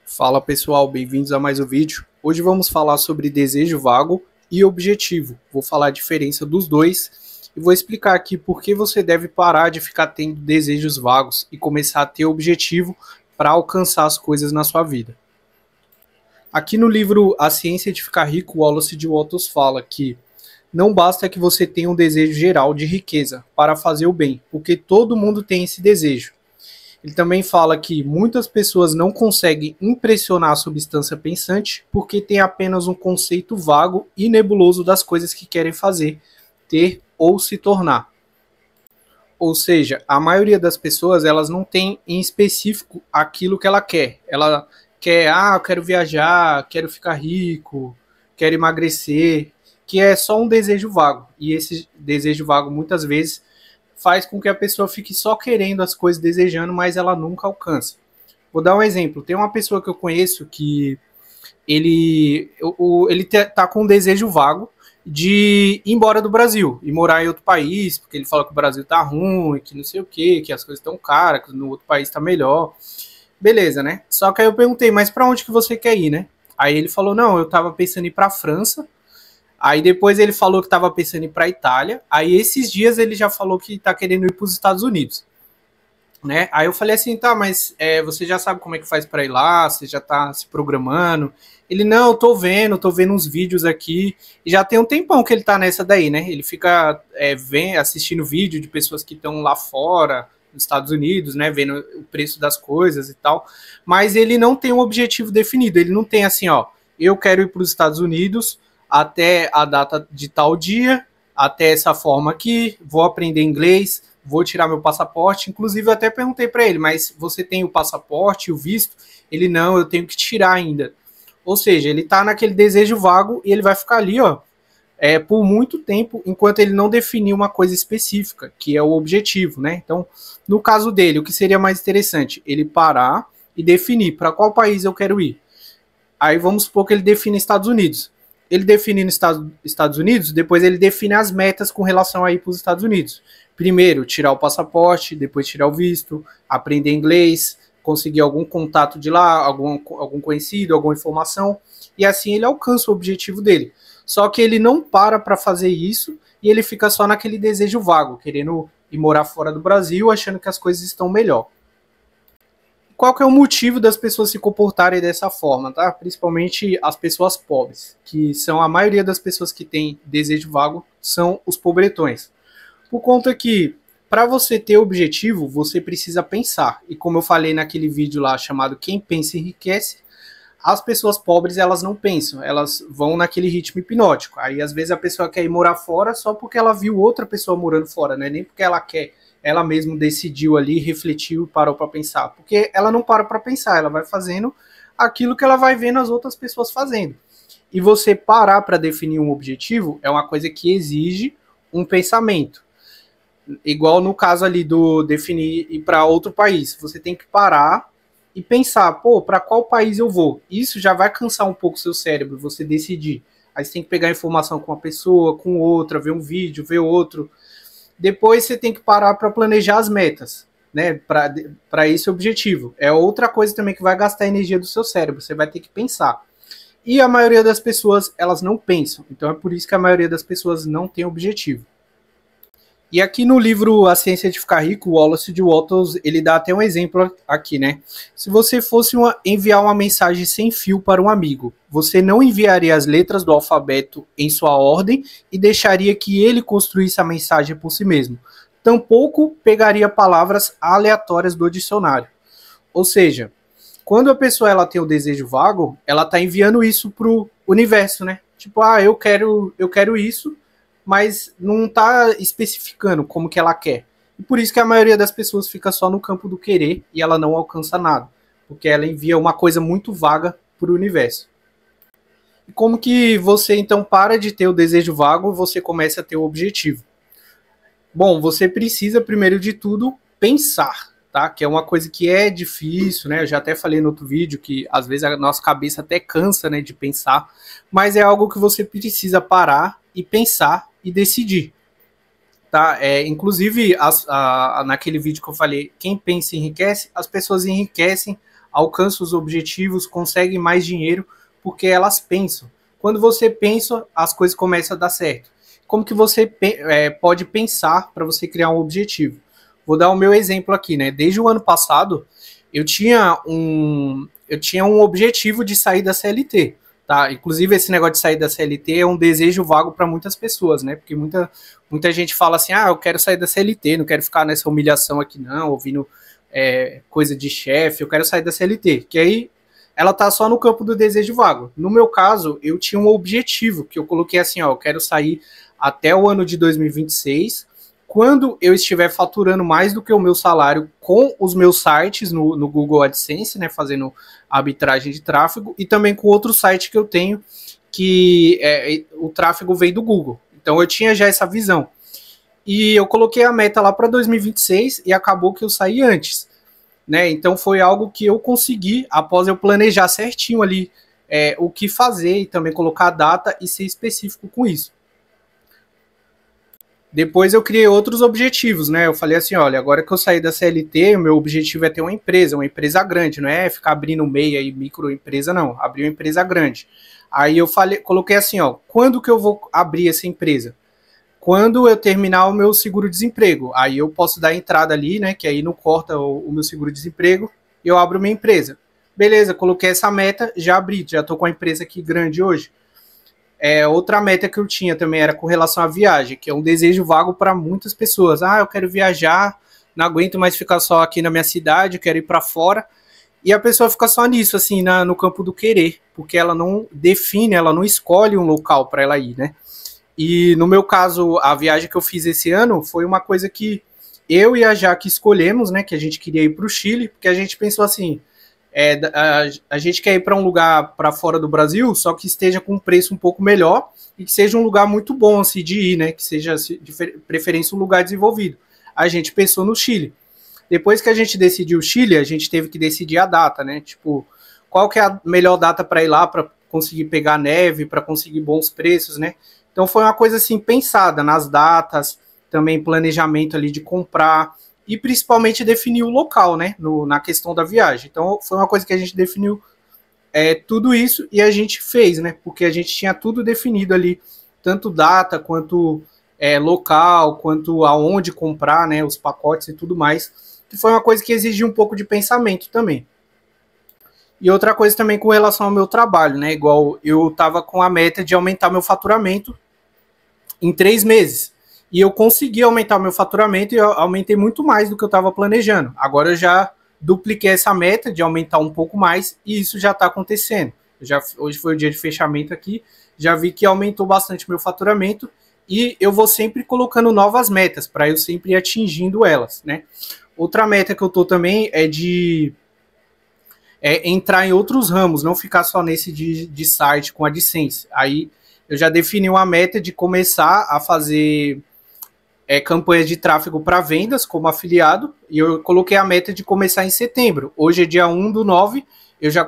Fala pessoal, bem-vindos a mais um vídeo. Hoje vamos falar sobre desejo vago e objetivo. Vou falar a diferença dos dois e vou explicar aqui por que você deve parar de ficar tendo desejos vagos e começar a ter objetivo para alcançar as coisas na sua vida. Aqui no livro A Ciência de Ficar Rico, Wallace de Watts fala que não basta que você tenha um desejo geral de riqueza para fazer o bem, porque todo mundo tem esse desejo. Ele também fala que muitas pessoas não conseguem impressionar a substância pensante porque tem apenas um conceito vago e nebuloso das coisas que querem fazer, ter ou se tornar. Ou seja, a maioria das pessoas elas não tem em específico aquilo que ela quer. Ela quer, eu quero viajar, quero ficar rico, quero emagrecer, que é só um desejo vago. E esse desejo vago muitas vezes faz com que a pessoa fique só querendo as coisas, desejando, mas ela nunca alcança. Vou dar um exemplo. Tem uma pessoa que eu conheço que ele tá com um desejo vago de ir embora do Brasil e morar em outro país, porque ele fala que o Brasil tá ruim, que não sei o quê, que as coisas estão caras, que no outro país tá melhor. Beleza, né? Só que aí eu perguntei, mas para onde que você quer ir, né? Aí ele falou, não, eu tava pensando em ir pra França. Aí depois ele falou que estava pensando em ir para a Itália. Aí esses dias ele já falou que está querendo ir para os Estados Unidos, né? Aí eu falei assim, tá, mas você já sabe como é que faz para ir lá? Você já está se programando? Ele, não, eu tô vendo uns vídeos aqui. E já tem um tempão que ele tá nessa daí, né? Ele fica assistindo vídeo de pessoas que estão lá fora, nos Estados Unidos, né? Vendo o preço das coisas e tal. Mas ele não tem um objetivo definido. Ele não tem assim, ó, eu quero ir para os Estados Unidos até a data de tal dia, até essa forma aqui, vou aprender inglês, vou tirar meu passaporte. Inclusive eu até perguntei para ele, mas você tem o passaporte, o visto? Ele, não, eu tenho que tirar ainda. Ou seja, ele tá naquele desejo vago e ele vai ficar ali, ó, por muito tempo, enquanto ele não definir uma coisa específica, que é o objetivo, né? Então, no caso dele, o que seria mais interessante? Ele parar e definir para qual país eu quero ir. Aí vamos supor que ele define Estados Unidos. Ele define nos Estados Unidos, depois ele define as metas com relação a ir para os Estados Unidos. Primeiro, tirar o passaporte, depois tirar o visto, aprender inglês, conseguir algum contato de lá, algum conhecido, alguma informação, e assim ele alcança o objetivo dele. Só que ele não para fazer isso e ele fica só naquele desejo vago, querendo ir morar fora do Brasil, achando que as coisas estão melhor. Qual que é o motivo das pessoas se comportarem dessa forma, tá? Principalmente as pessoas pobres, que são a maioria das pessoas que têm desejo vago, são os pobretões. Por conta que, para você ter objetivo, você precisa pensar. E como eu falei naquele vídeo lá chamado Quem Pensa Enriquece, as pessoas pobres, elas não pensam, elas vão naquele ritmo hipnótico. Aí, às vezes, a pessoa quer ir morar fora só porque ela viu outra pessoa morando fora, né? Nem porque ela quer. Ela mesma decidiu ali, refletiu e parou para pensar. Porque ela não para pensar, ela vai fazendo aquilo que ela vai vendo as outras pessoas fazendo. E você parar para definir um objetivo é uma coisa que exige um pensamento. Igual no caso ali do definir ir para outro país. Você tem que parar e pensar, para qual país eu vou? Isso já vai cansar um pouco o seu cérebro, você decidir. Aí você tem que pegar informação com uma pessoa, com outra, ver um vídeo, ver outro. Depois você tem que parar para planejar as metas, né? Para esse objetivo. É outra coisa também que vai gastar a energia do seu cérebro. Você vai ter que pensar. E a maioria das pessoas, elas não pensam. Então é por isso que a maioria das pessoas não tem objetivo. E aqui no livro A Ciência de Ficar Rico, Wallace de Watts, ele dá até um exemplo aqui, né? Se você fosse enviar uma mensagem sem fio para um amigo, você não enviaria as letras do alfabeto em sua ordem e deixaria que ele construísse a mensagem por si mesmo. Tampouco pegaria palavras aleatórias do dicionário. Ou seja, quando a pessoa ela tem o desejo vago, ela está enviando isso para o universo, né? Tipo, eu quero isso, mas não está especificando como que ela quer. E por isso que a maioria das pessoas fica só no campo do querer e ela não alcança nada. Porque ela envia uma coisa muito vaga para o universo. E como que você então para de ter o desejo vago e você começa a ter o objetivo? Bom, você precisa primeiro de tudo pensar, tá? Que é uma coisa que é difícil, né? Eu já até falei no outro vídeo que às vezes a nossa cabeça até cansa, né, de pensar, mas é algo que você precisa parar e pensar e decidir, tá? Inclusive naquele vídeo que eu falei, quem pensa enriquece, as pessoas enriquecem alcançam os objetivos, conseguem mais dinheiro, porque elas pensam. Quando você pensa, as coisas começam a dar certo. Como que você pode pensar para você criar um objetivo? Vou dar o meu exemplo aqui, né? Desde o ano passado, eu tinha um objetivo de sair da CLT, tá? Inclusive, esse negócio de sair da CLT é um desejo vago para muitas pessoas, né? Porque muita gente fala assim, eu quero sair da CLT, não quero ficar nessa humilhação aqui não, ouvindo coisa de chefe, eu quero sair da CLT. Que aí ela tá só no campo do desejo vago. No meu caso, eu tinha um objetivo, que eu coloquei assim, eu quero sair até o ano de 2026, quando eu estiver faturando mais do que o meu salário com os meus sites no Google AdSense, né, fazendo arbitragem de tráfego, e também com outro site que eu tenho, que o tráfego vem do Google. Então eu tinha já essa visão. E eu coloquei a meta lá para 2026 e acabou que eu saí antes. Né? Então foi algo que eu consegui, após eu planejar certinho ali o que fazer e também colocar a data e ser específico com isso. Depois eu criei outros objetivos, né? Eu falei assim, olha, agora que eu saí da CLT, o meu objetivo é ter uma empresa grande, não é ficar abrindo meia e microempresa, não. Abrir uma empresa grande. Aí eu coloquei assim, quando que eu vou abrir essa empresa? Quando eu terminar o meu seguro-desemprego. Aí eu posso dar entrada ali, né? Que aí não corta o meu seguro-desemprego e eu abro minha empresa. Beleza, coloquei essa meta, já abri, já tô com a empresa aqui grande hoje. Outra meta que eu tinha também era com relação à viagem, que é um desejo vago para muitas pessoas. Eu quero viajar, não aguento mais ficar só aqui na minha cidade, quero ir para fora. E a pessoa fica só nisso, assim, no campo do querer, porque ela não define, ela não escolhe um local para ela ir, né? E no meu caso, a viagem que eu fiz esse ano foi uma coisa que eu e a Jaque escolhemos, né? Que a gente queria ir para o Chile, porque a gente pensou assim, a gente quer ir para um lugar para fora do Brasil, só que esteja com um preço um pouco melhor e que seja um lugar muito bom assim, de ir, né? Que seja de preferência um lugar desenvolvido. A gente pensou no Chile. Depois que a gente decidiu o Chile, a gente teve que decidir a data, né? Tipo, qual que é a melhor data para ir lá, para conseguir pegar neve, para conseguir bons preços, né? Então foi uma coisa assim pensada nas datas, também planejamento ali de comprar e principalmente definir o local, né, na questão da viagem. Então foi uma coisa que a gente definiu tudo isso e a gente fez, né, porque a gente tinha tudo definido ali, tanto data quanto local, quanto aonde comprar, né, os pacotes e tudo mais, que foi uma coisa que exigiu um pouco de pensamento também. E outra coisa também com relação ao meu trabalho, né, igual eu estava com a meta de aumentar meu faturamento em 3 meses. E eu consegui aumentar o meu faturamento e eu aumentei muito mais do que eu estava planejando. Agora eu já dupliquei essa meta de aumentar um pouco mais e isso já está acontecendo. Hoje foi o dia de fechamento aqui, já vi que aumentou bastante meu faturamento e eu vou sempre colocando novas metas para eu sempre ir atingindo elas, né? Outra meta que eu tô também é de entrar em outros ramos, não ficar só nesse de site com AdSense. Aí eu já defini uma meta de começar a fazer campanhas de tráfego para vendas como afiliado, e eu coloquei a meta de começar em setembro. Hoje é dia 1/9, eu já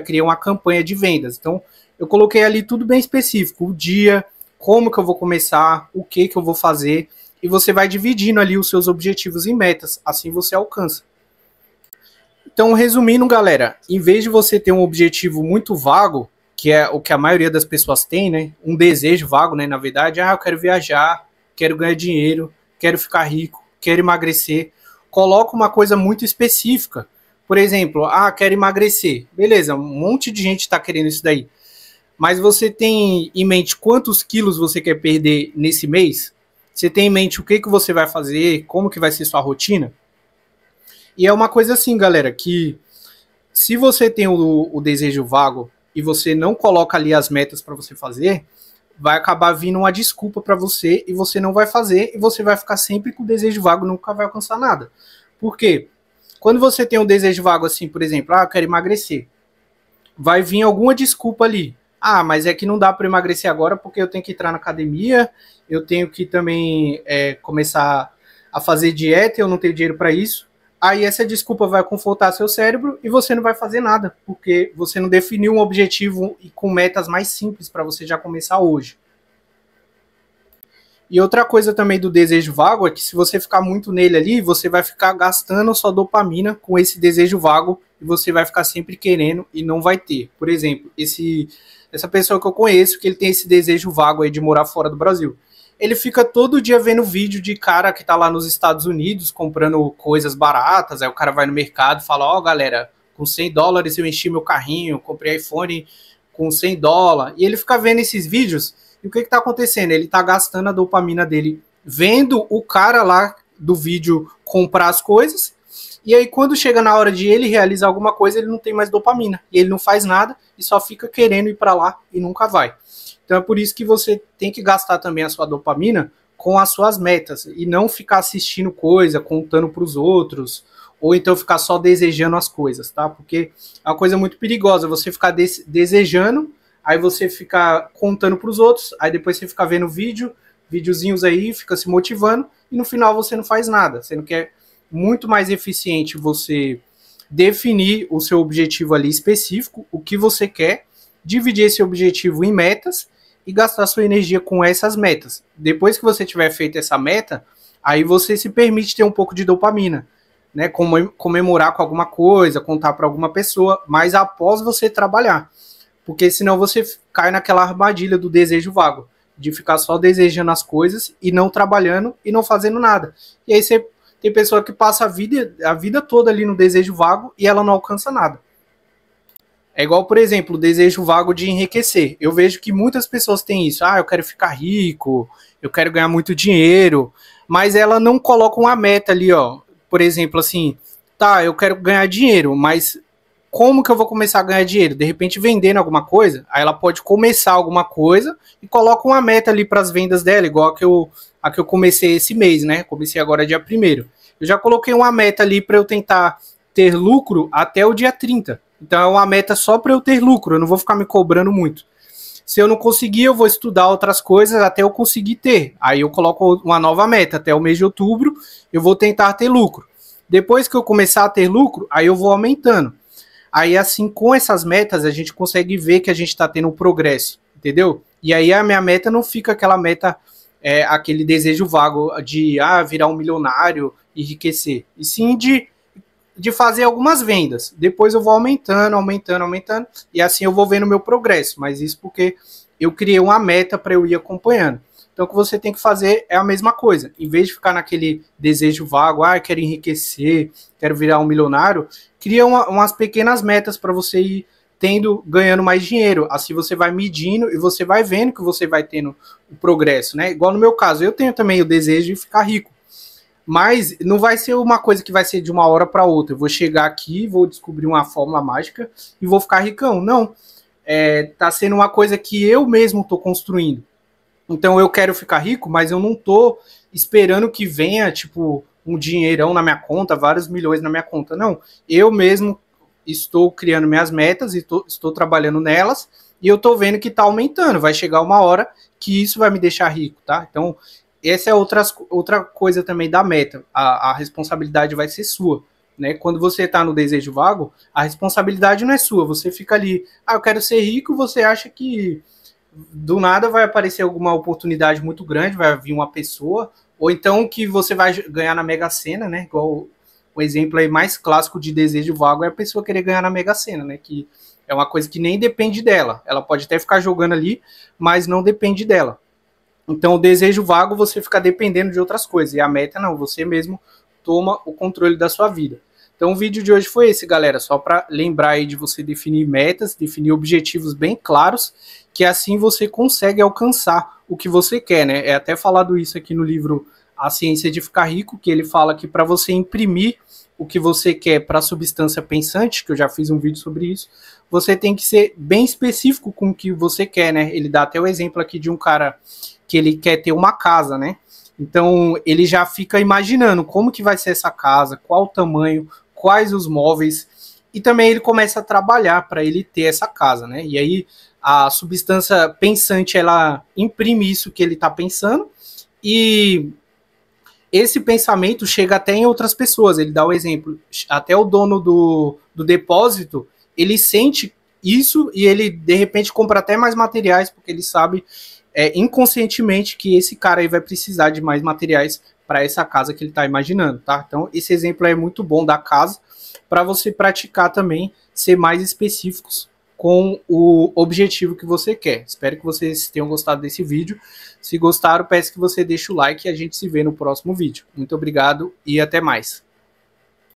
criei uma campanha de vendas. Então, eu coloquei ali tudo bem específico, o dia, como que eu vou começar, o que eu vou fazer, e você vai dividindo ali os seus objetivos em metas, assim você alcança. Então, resumindo, galera, em vez de você ter um objetivo muito vago, que é o que a maioria das pessoas tem, né, um desejo vago, né, na verdade, eu quero viajar, quero ganhar dinheiro, quero ficar rico, quero emagrecer. Coloca uma coisa muito específica. Por exemplo, quero emagrecer. Beleza, um monte de gente está querendo isso daí. Mas você tem em mente quantos quilos você quer perder nesse mês? Você tem em mente o que você vai fazer, como que vai ser sua rotina? E é uma coisa assim, galera, que se você tem o desejo vago e você não coloca ali as metas para você fazer, vai acabar vindo uma desculpa para você e você não vai fazer e você vai ficar sempre com o desejo vago e nunca vai alcançar nada. Por quê? Quando você tem um desejo vago assim, por exemplo, eu quero emagrecer, vai vir alguma desculpa ali. Mas é que não dá para emagrecer agora porque eu tenho que entrar na academia, eu tenho que também começar a fazer dieta, eu não tenho dinheiro para isso. Aí essa desculpa vai confortar seu cérebro e você não vai fazer nada, porque você não definiu um objetivo e com metas mais simples para você já começar hoje. E outra coisa também do desejo vago é que se você ficar muito nele ali, você vai ficar gastando sua dopamina com esse desejo vago e você vai ficar sempre querendo e não vai ter. Por exemplo, essa pessoa que eu conheço, que ele tem esse desejo vago aí de morar fora do Brasil. Ele fica todo dia vendo vídeo de cara que tá lá nos Estados Unidos comprando coisas baratas, aí o cara vai no mercado e fala, ó, galera, com $100 eu enchi meu carrinho, comprei iPhone com $100, e ele fica vendo esses vídeos, e o que tá acontecendo? Ele tá gastando a dopamina dele vendo o cara lá do vídeo comprar as coisas, e aí quando chega na hora de ele realizar alguma coisa, ele não tem mais dopamina, e ele não faz nada, e só fica querendo ir para lá e nunca vai. Então é por isso que você tem que gastar também a sua dopamina com as suas metas, e não ficar assistindo coisa, contando para os outros, ou então ficar só desejando as coisas, tá? Porque é uma coisa muito perigosa, você ficar desejando, aí você fica contando para os outros, aí depois você fica vendo videozinhos aí, fica se motivando, e no final você não faz nada, sendo que é muito mais eficiente você definir o seu objetivo ali específico, o que você quer, dividir esse objetivo em metas e gastar sua energia com essas metas. Depois que você tiver feito essa meta, aí você se permite ter um pouco de dopamina, né? Comemorar com alguma coisa, contar para alguma pessoa, mas após você trabalhar. Porque senão você cai naquela armadilha do desejo vago, de ficar só desejando as coisas e não trabalhando e não fazendo nada. E aí você tem pessoa que passa a vida toda ali no desejo vago e ela não alcança nada. É igual, por exemplo, o desejo vago de enriquecer. Eu vejo que muitas pessoas têm isso. Ah, eu quero ficar rico, eu quero ganhar muito dinheiro, mas ela não coloca uma meta ali, ó. Por exemplo, assim, tá, eu quero ganhar dinheiro, mas como que eu vou começar a ganhar dinheiro? De repente vendendo alguma coisa, aí ela pode começar alguma coisa e coloca uma meta ali para as vendas dela, igual a que eu comecei esse mês, né? Comecei agora dia 1º. Eu já coloquei uma meta ali para eu tentar ter lucro até o dia 30. Então é uma meta só para eu ter lucro, eu não vou ficar me cobrando muito. Se eu não conseguir, eu vou estudar outras coisas até eu conseguir ter. Aí eu coloco uma nova meta, até o mês de outubro eu vou tentar ter lucro. Depois que eu começar a ter lucro, aí eu vou aumentando. Aí assim, com essas metas, a gente consegue ver que a gente está tendo um progresso, entendeu? E aí a minha meta não fica aquela meta, aquele desejo vago de virar um milionário, enriquecer. E sim de fazer algumas vendas. Depois eu vou aumentando, e assim eu vou vendo o meu progresso. Mas isso porque eu criei uma meta para eu ir acompanhando. Então o que você tem que fazer é a mesma coisa. Em vez de ficar naquele desejo vago, eu quero enriquecer, quero virar um milionário, cria umas pequenas metas para você ir ganhando mais dinheiro. Assim você vai medindo e você vai vendo que você vai tendo o progresso, né? Igual no meu caso, eu tenho também o desejo de ficar rico. Mas não vai ser uma coisa que vai ser de uma hora para outra. Eu vou chegar aqui, vou descobrir uma fórmula mágica e vou ficar ricão. Não. Tá sendo uma coisa que eu mesmo estou construindo. Então eu quero ficar rico, mas eu não estou esperando que venha, tipo, um dinheirão na minha conta, vários milhões na minha conta. Não. Eu mesmo estou criando minhas metas e estou trabalhando nelas e eu estou vendo que está aumentando. Vai chegar uma hora que isso vai me deixar rico, tá? Então essa é outra coisa também da meta. A responsabilidade vai ser sua, né? Quando você está no desejo vago, a responsabilidade não é sua. Você fica ali, eu quero ser rico, você acha que do nada vai aparecer alguma oportunidade muito grande, vai vir uma pessoa, ou então que você vai ganhar na Mega Sena, né? Igual o exemplo aí mais clássico de desejo vago é a pessoa querer ganhar na Mega Sena, né? Que é uma coisa que nem depende dela. Ela pode até ficar jogando ali, mas não depende dela. Então, o desejo vago, você fica dependendo de outras coisas. E a meta, não. Você mesmo toma o controle da sua vida. Então, o vídeo de hoje foi esse, galera. Só para lembrar aí de você definir metas, definir objetivos bem claros, que assim você consegue alcançar o que você quer, né? É até falado isso aqui no livro A Ciência de Ficar Rico, que ele fala que para você imprimir o que você quer para a substância pensante, que eu já fiz um vídeo sobre isso, você tem que ser bem específico com o que você quer, né? Ele dá até o exemplo aqui de um cara que ele quer ter uma casa, né? Então, ele já fica imaginando como que vai ser essa casa, qual o tamanho, quais os móveis, e também ele começa a trabalhar para ele ter essa casa, né? E aí, a substância pensante, ela imprime isso que ele está pensando, e esse pensamento chega até em outras pessoas. Ele dá o exemplo, até o dono do depósito, ele sente isso, e ele, de repente, compra até mais materiais, porque ele sabe inconscientemente que esse cara aí vai precisar de mais materiais para essa casa que ele está imaginando, tá? Então esse exemplo é muito bom da casa para você praticar também, ser mais específicos com o objetivo que você quer. Espero que vocês tenham gostado desse vídeo. Se gostaram, peço que você deixe o like e a gente se vê no próximo vídeo. Muito obrigado e até mais.